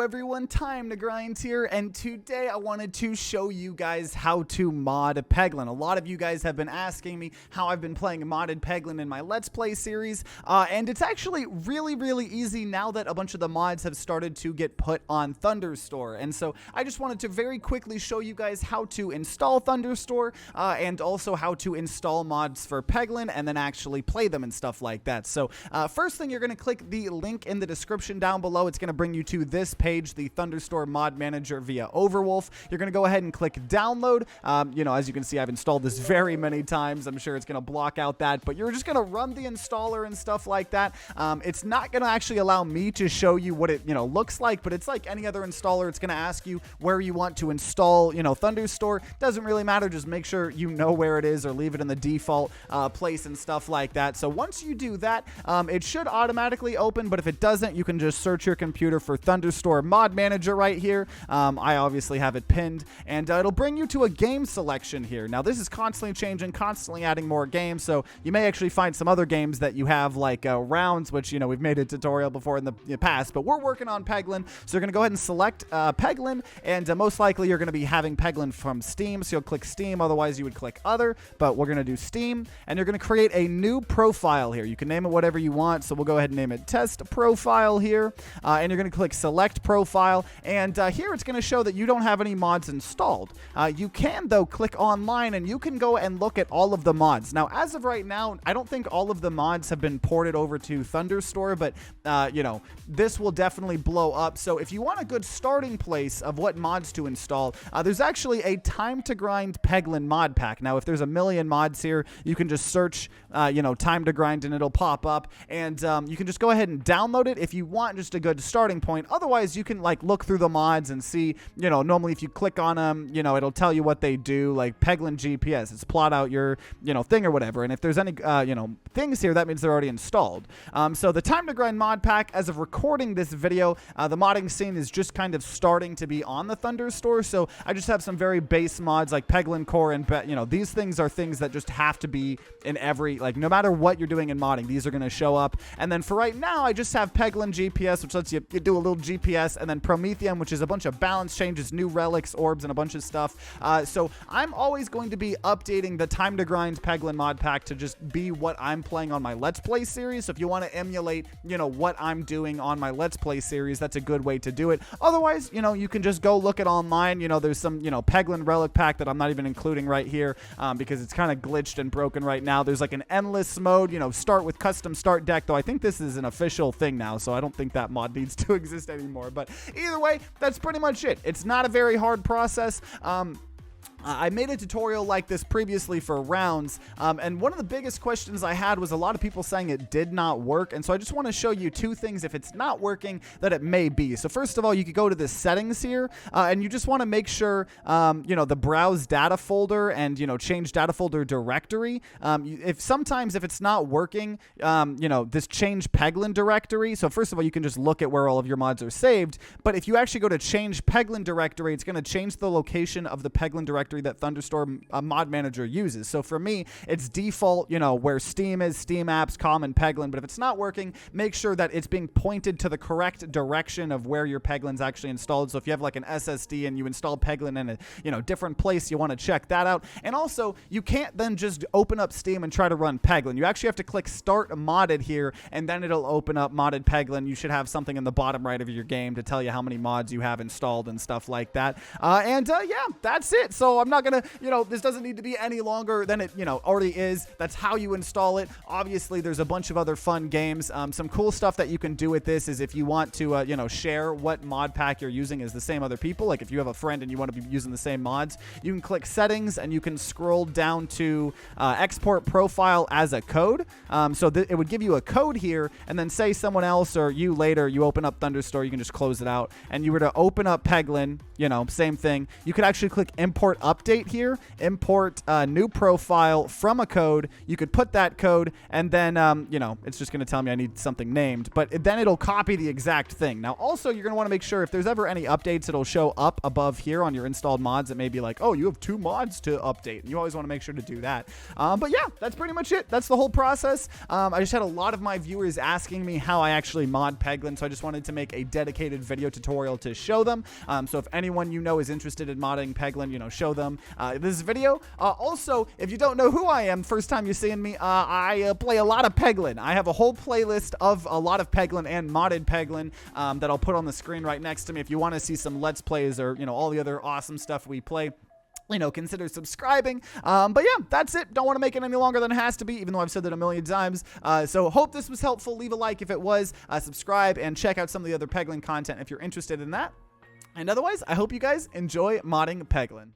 everyone, TimeToGrind here, and today I wanted to show you guys how to mod Peglin. A lot of you guys have been asking me how I've been playing modded Peglin in my Let's Play series, and it's actually really easy now that a bunch of the mods have started to get put on Thunderstore. And so I just wanted to very quickly show you guys how to install Thunderstore, and also how to install mods for Peglin and then actually play them and stuff like that. So first thing, you're going to click the link in the description down below. It's going to bring you to this page, the Thunderstore mod manager via Overwolf. You're going to go ahead and click download. As you can see, I've installed this very many times. I'm sure it's going to block out that, but you're just going to run the installer and stuff like that. It's not going to actually allow me to show you what it looks like, but it's like any other installer. It's going to ask you where you want to install Thunderstore. Doesn't really matter. Just make sure you know where it is or leave it in the default place and stuff like that. So once you do that, it should automatically open, but if it doesn't, you can just search your computer for Thunderstore mod manager right here. I obviously have it pinned, and it'll bring you to a game selection here. Now this is constantly changing, constantly adding more games, so you may actually find some other games that you have, like rounds, which we've made a tutorial before in the past, but we're working on Peglin. So you're going to go ahead and select Peglin, and most likely you're going to be having Peglin from Steam, so you'll click Steam. Otherwise you would click other, but we're going to do Steam, and you're going to create a new profile here. You can name it whatever you want, so we'll go ahead and name it test profile here, and you're going to click select profile, and here it's going to show that you don't have any mods installed. You can though click online, and you can go and look at all of the mods. Now as of right now, I don't think all of the mods have been ported over to Thunderstore, but this will definitely blow up. So if you want a good starting place of what mods to install, there's actually a TimeToGrind Peglin mod pack. Now if there's a million mods here, you can just search TimeToGrind and it'll pop up, and you can just go ahead and download it if you want just a good starting point. Otherwise you can look through the mods and see, normally if you click on them, it'll tell you what they do, like Peglin GPS. It's plot out your thing or whatever, and if there's any things here, that means they're already installed. So the TimeToGrind mod pack, as of recording this video, the modding scene is just kind of starting to be on the Thunderstore. So I just have some very base mods like Peglin Core, and these things are things that just have to be in every, no matter what you're doing in modding, these are going to show up. And then for right now, I just have Peglin GPS, which lets you do a little GPS, and then Prometheum, which is a bunch of balance changes, new relics, orbs, and a bunch of stuff. So I'm always going to be updating the TimeToGrind Peglin mod pack to just be what I'm playing on my Let's Play series. So if you want to emulate, what I'm doing on my Let's Play series, that's a good way to do it. Otherwise, you can just go look it online. There's some, Peglin relic pack that I'm not even including right here because it's kind of glitched and broken right now. There's like an endless mode, start with custom start deck, though I think this is an official thing now, so I don't think that mod needs to exist anymore. But either way, that's pretty much it. It's not a very hard process. I made a tutorial like this previously for rounds, and one of the biggest questions I had was a lot of people saying it did not work, and so I just want to show you two things if it's not working that it may be. So first of all, you could go to the settings here, and you just want to make sure, the browse data folder and, change data folder directory. Sometimes if it's not working, this change Peglin directory. So first of all, you can just look at where all of your mods are saved, but if you actually go to change Peglin directory, it's going to change the location of the Peglin directory that Thunderstore mod manager uses. So for me, it's default, where Steam is, Steam apps, common Peglin. But if it's not working, make sure that it's being pointed to the correct direction of where your Peglin's actually installed. So if you have like an SSD and you install Peglin in a different place, you want to check that out. And also, you can't then just open up Steam and try to run Peglin. You actually have to click Start Modded here, and then it'll open up Modded Peglin. You should have something in the bottom right of your game to tell you how many mods you have installed and stuff like that. Yeah, that's it. So I'm not gonna, this doesn't need to be any longer than it, already is. That's how you install it. Obviously, there's a bunch of other fun games. Some cool stuff that you can do with this is if you want to, share what mod pack you're using as the same other people. Like if you have a friend and you want to be using the same mods, you can click settings and you can scroll down to export profile as a code. So it would give you a code here, and then say someone else or you later, you open up Thunderstore, you can just close it out, and you were to open up Peglin, same thing. You could actually click import update here, import a new profile from a code. You could put that code, and then, you know, it's just going to tell me I need something named, but then it'll copy the exact thing. Now, also, you're going to want to make sure if there's ever any updates, it'll show up above here on your installed mods. It may be like, oh, you have 2 mods to update, and you always want to make sure to do that. But yeah, that's pretty much it. That's the whole process. I just had a lot of my viewers asking me how I actually mod Peglin, so I just wanted to make a dedicated video tutorial to show them. So if anyone you know is interested in modding Peglin, you know, show them this video. Also, if you don't know who I am, first time you're seeing me, I play a lot of Peglin. I have a whole playlist of a lot of Peglin and modded Peglin that I'll put on the screen right next to me. If you want to see some Let's Plays or, you know, all the other awesome stuff we play, you know, consider subscribing. But yeah, that's it. Don't want to make it any longer than it has to be, even though I've said that a million times. So hope this was helpful. Leave a like if it was. Subscribe and check out some of the other Peglin content if you're interested in that. And otherwise, I hope you guys enjoy modding Peglin.